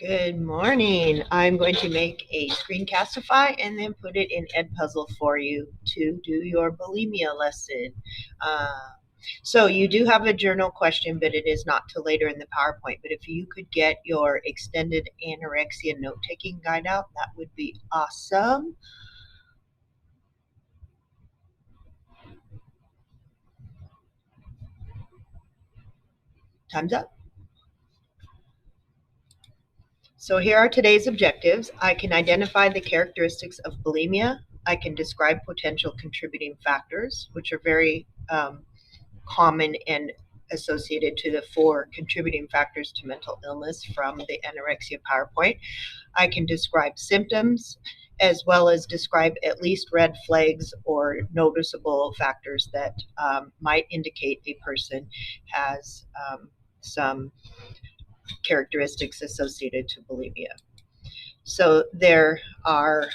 Good morning. I'm going to make a screencastify and then put it in Edpuzzle for you to do your bulimia lesson. So you do have a journal question, but it is not till later in the PowerPoint. But if you could get your extended anorexia note-taking guide out, that would be awesome. Time's up. So here are today's objectives. I can identify the characteristics of bulimia. I can describe potential contributing factors, which are very common and associated to the 4 contributing factors to mental illness from the anorexia PowerPoint. I can describe symptoms as well as describe at least red flags or noticeable factors that might indicate a person has some characteristics associated to bulimia. So there are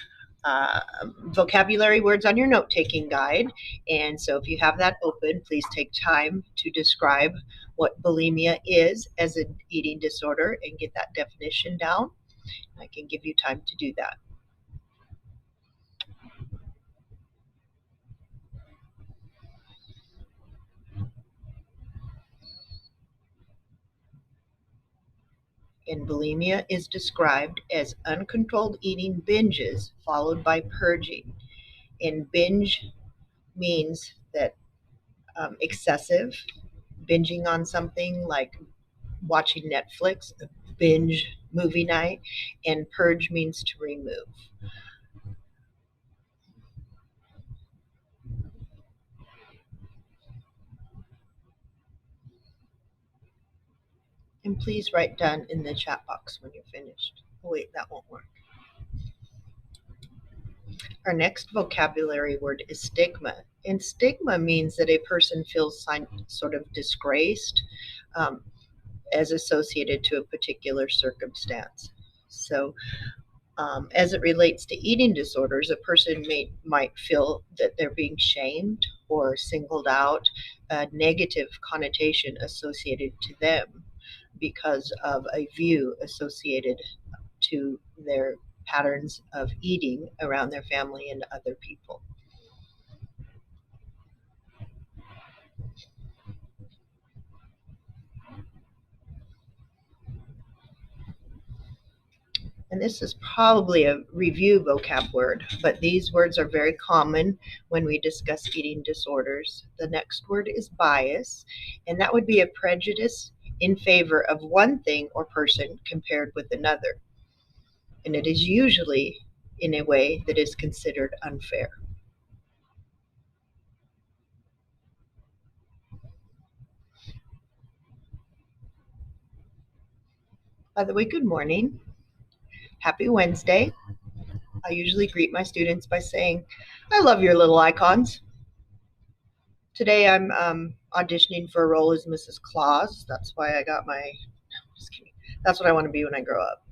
vocabulary words on your note-taking guide, and so if you have that open, please take time to describe what bulimia is as an eating disorder and get that definition down. I can give you time to do that. And bulimia is described as uncontrolled eating binges followed by purging. And binge means that excessive, binging on something like watching Netflix, a binge movie night, and purge means to remove. And please write done in the chat box when you're finished. Oh, wait, that won't work. Our next vocabulary word is stigma. And stigma means that a person feels sort of disgraced as associated to a particular circumstance. So as it relates to eating disorders, a person might feel that they're being shamed or singled out, a negative connotation associated to them because of a view associated to their patterns of eating around their family and other people. And this is probably a review vocab word, but these words are very common when we discuss eating disorders. The next word is bias, and that would be a prejudice in favor of one thing or person compared with another. And it is usually in a way that is considered unfair. By the way, good morning. Happy Wednesday. I usually greet my students by saying, I love your little icons. Today I'm auditioning for a role as Mrs. Claus. That's why I got my, just kidding. That's what I want to be when I grow up.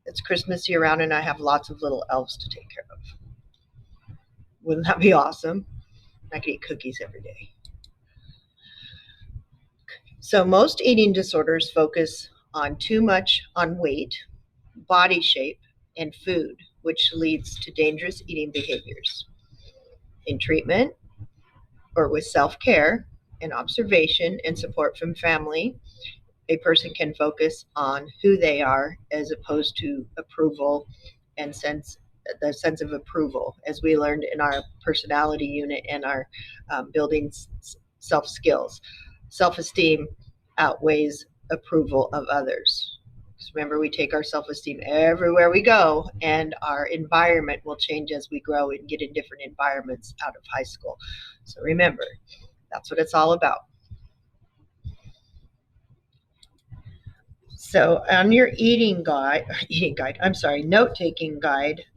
It's Christmas year round and I have lots of little elves to take care of. Wouldn't that be awesome? I could eat cookies every day. So most eating disorders focus on too much on weight, body shape, and food, which leads to dangerous eating behaviors. In treatment or with self-care and observation and support from family, a person can focus on who they are as opposed to approval and the sense of approval, as we learned in our personality unit and our building self-skills. Self-esteem outweighs approval of others. Because remember, we take our self-esteem everywhere we go, and our environment will change as we grow and get in different environments out of high school. So remember, that's what it's all about. So on your note-taking guide,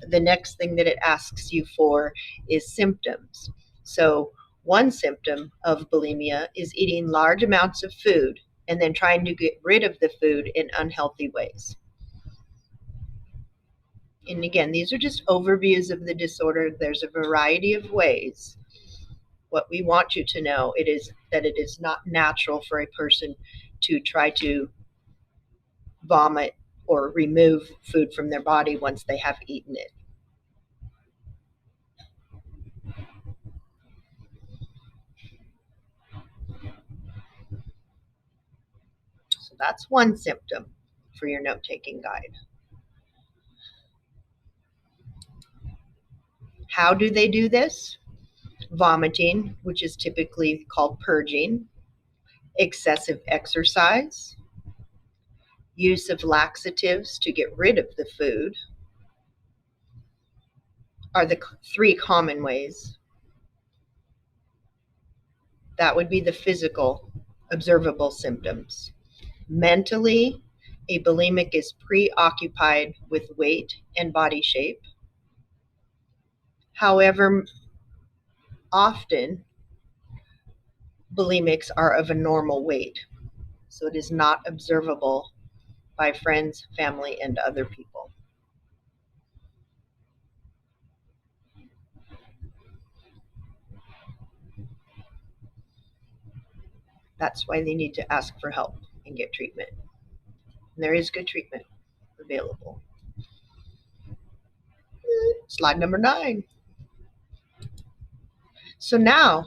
the next thing that it asks you for is symptoms. So one symptom of bulimia is eating large amounts of food and then trying to get rid of the food in unhealthy ways. And again, these are just overviews of the disorder. There's a variety of ways. What we want you to know is that it is not natural for a person to try to vomit or remove food from their body once they have eaten it. So that's one symptom for your note-taking guide. How do they do this? Vomiting, which is typically called purging, excessive exercise, use of laxatives to get rid of the food are the three common ways. That would be the physical, observable symptoms. Mentally, a bulimic is preoccupied with weight and body shape. However, often bulimics are of a normal weight, so it is not observable by friends, family, and other people. That's why they need to ask for help and get treatment. And there is good treatment available. Slide number 9. So now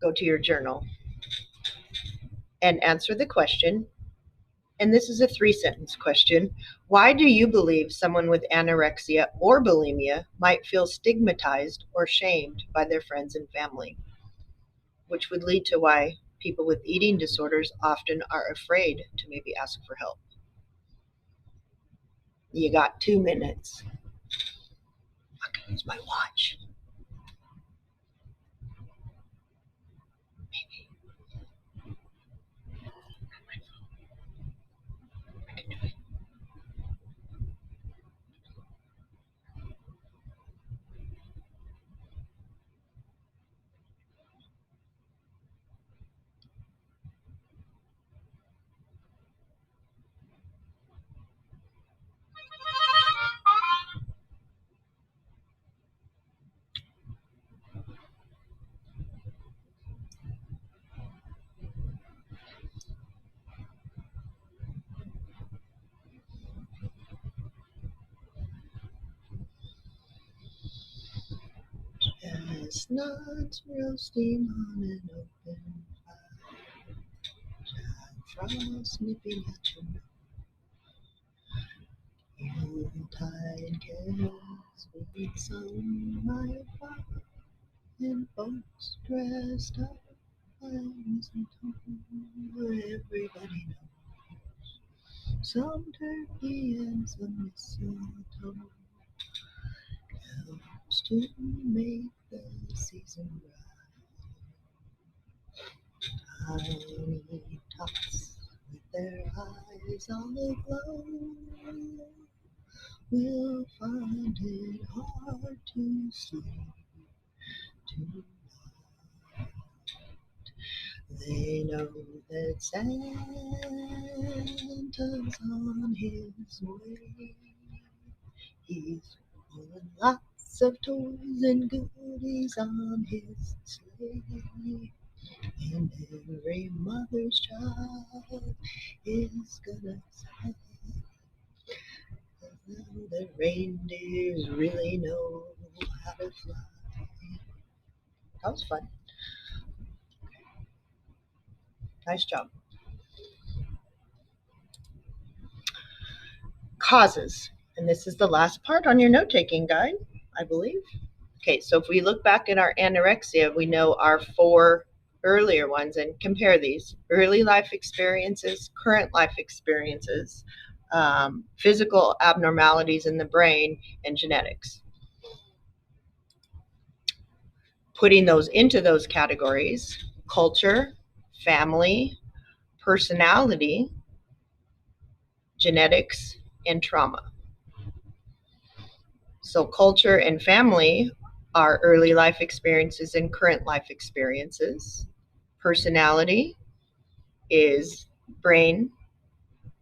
go to your journal and answer the question. And this is a 3-sentence question. Why do you believe someone with anorexia or bulimia might feel stigmatized or shamed by their friends and family? Which would lead to why people with eating disorders often are afraid to maybe ask for help. You got 2 minutes. I can use my watch. Maybe. I can do it. Chestnuts roasting on an open fire, Jack Frost nipping at your nose. Yuletide carols with some mild fire, and folks dressed up like mistletoe. Everybody knows some turkey and some mistletoe helps to make the season bright. Tiny tots with their eyes all aglow will find it hard to sleep tonight. They know that Santa's on his way. He's pulling lots of toys and goodies on his sleigh. And every mother's child is gonna say, the reindeers really know how to fly. That was fun. Nice job. Causes. And this is the last part on your note-taking guide, I believe. Okay, so if we look back at our anorexia, we know our 4 earlier ones and compare these. Early life experiences, current life experiences, physical abnormalities in the brain, and genetics. Putting those into those categories: culture, family, personality, genetics, and trauma. So culture and family are early life experiences and current life experiences. Personality is brain,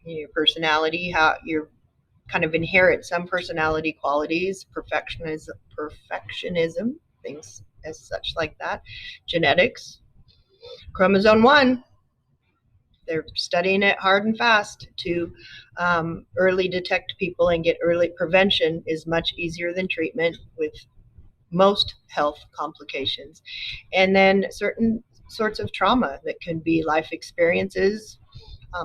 your personality, how you kind of inherit some personality qualities, perfectionism, things as such like that. Genetics, chromosome 1, They're studying it hard and fast to early detect people and get early prevention is much easier than treatment with most health complications. And then certain sorts of trauma that can be life experiences,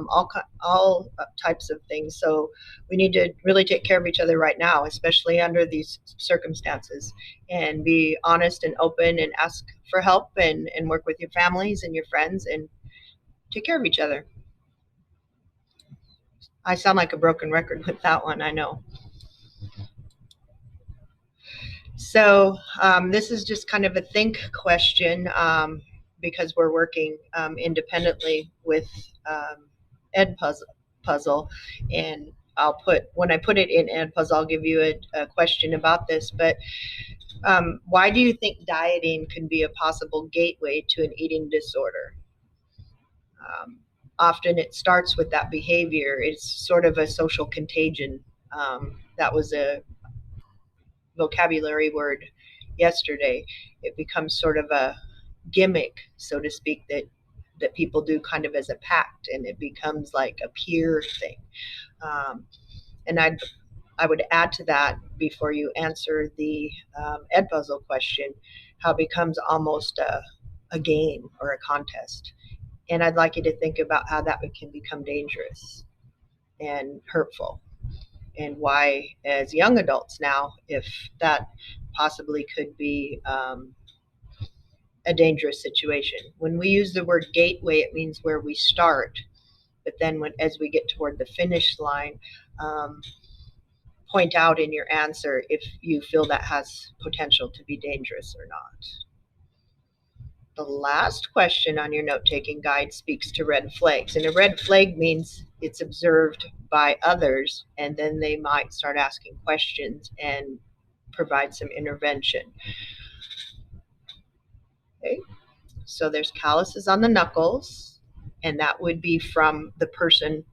all types of things. So we need to really take care of each other right now, especially under these circumstances, and be honest and open and ask for help and work with your families and your friends and take care of each other. I sound like a broken record with that one, I know. So this is just kind of a think question because we're working independently with Ed Puzzle, and when I put it in Ed Puzzle, I'll give you a question about this. But why do you think dieting can be a possible gateway to an eating disorder? Often it starts with that behavior. It's sort of a social contagion. That was a vocabulary word yesterday. It becomes sort of a gimmick, so to speak, that people do kind of as a pact, and it becomes like a peer thing. And I would add to that before you answer the Ed Puzzle question, how it becomes almost a game or a contest. And I'd like you to think about how that can become dangerous and hurtful, and why, as young adults now, if that possibly could be a dangerous situation. When we use the word gateway, it means where we start, but then as we get toward the finish line, point out in your answer if you feel that has potential to be dangerous or not. The last question on your note-taking guide speaks to red flags, and a red flag means it's observed by others, and then they might start asking questions and provide some intervention. Okay, so there's calluses on the knuckles, and that would be from the person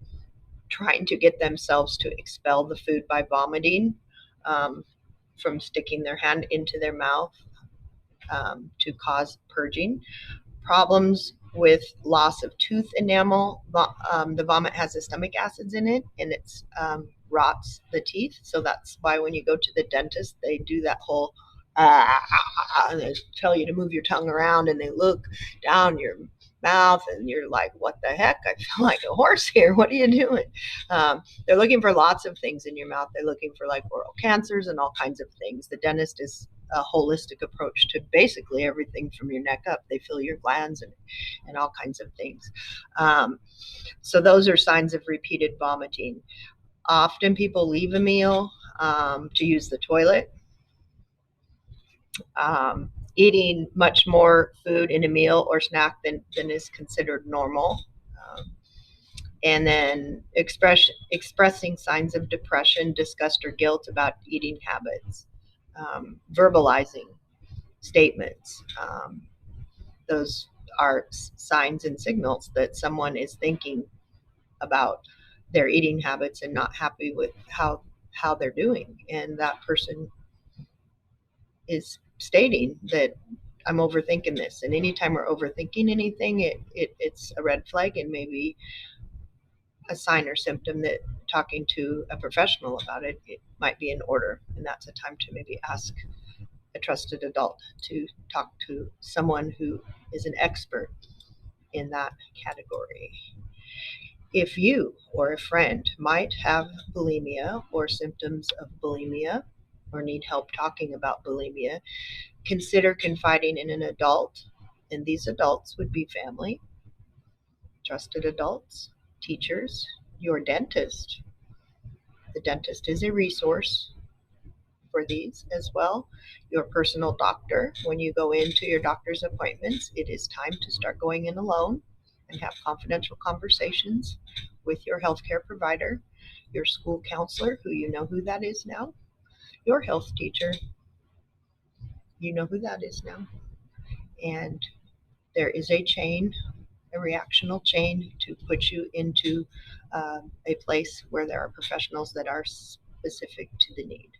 trying to get themselves to expel the food by vomiting, from sticking their hand into their mouth to cause purging. Problems with loss of tooth enamel. The vomit has the stomach acids in it, and it rots the teeth. So that's why when you go to the dentist, they do that whole and they tell you to move your tongue around, and they look down your mouth, and you're like, what the heck? I feel like a horse here. What are you doing? They're looking for lots of things in your mouth. They're looking for like oral cancers and all kinds of things. The dentist is a holistic approach to basically everything from your neck up. They feel your glands and all kinds of things. So those are signs of repeated vomiting. Often people leave a meal to use the toilet. Eating much more food in a meal or snack than is considered normal. And then expressing signs of depression, disgust, or guilt about eating habits. Verbalizing statements. Those are signs and signals that someone is thinking about their eating habits and not happy with how they're doing. And that person is stating that I'm overthinking this. And anytime we're overthinking anything, it's a red flag and maybe a sign or symptom that talking to a professional about it might be in order. And that's a time to maybe ask a trusted adult to talk to someone who is an expert in that category. If you or a friend might have bulimia or symptoms of bulimia or need help talking about bulimia, consider confiding in an adult, and these adults would be family, trusted adults, teachers, your dentist. The dentist is a resource for these as well. Your personal doctor. When you go into your doctor's appointments, it is time to start going in alone and have confidential conversations with your healthcare provider, your school counselor, who you know who that is now, your health teacher, you know who that is now. And there is a chain, a reactional chain to put you into a place where there are professionals that are specific to the need.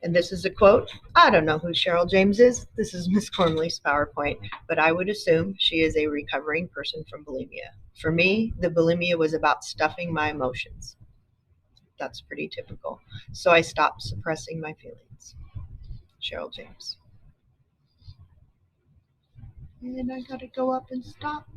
And this is a quote. I don't know who Cheryl James is. This is Miss Cormley's PowerPoint, but I would assume she is a recovering person from bulimia. For me, the bulimia was about stuffing my emotions. That's pretty typical. So I stopped suppressing my feelings. Cheryl James. And I gotta go up and stop.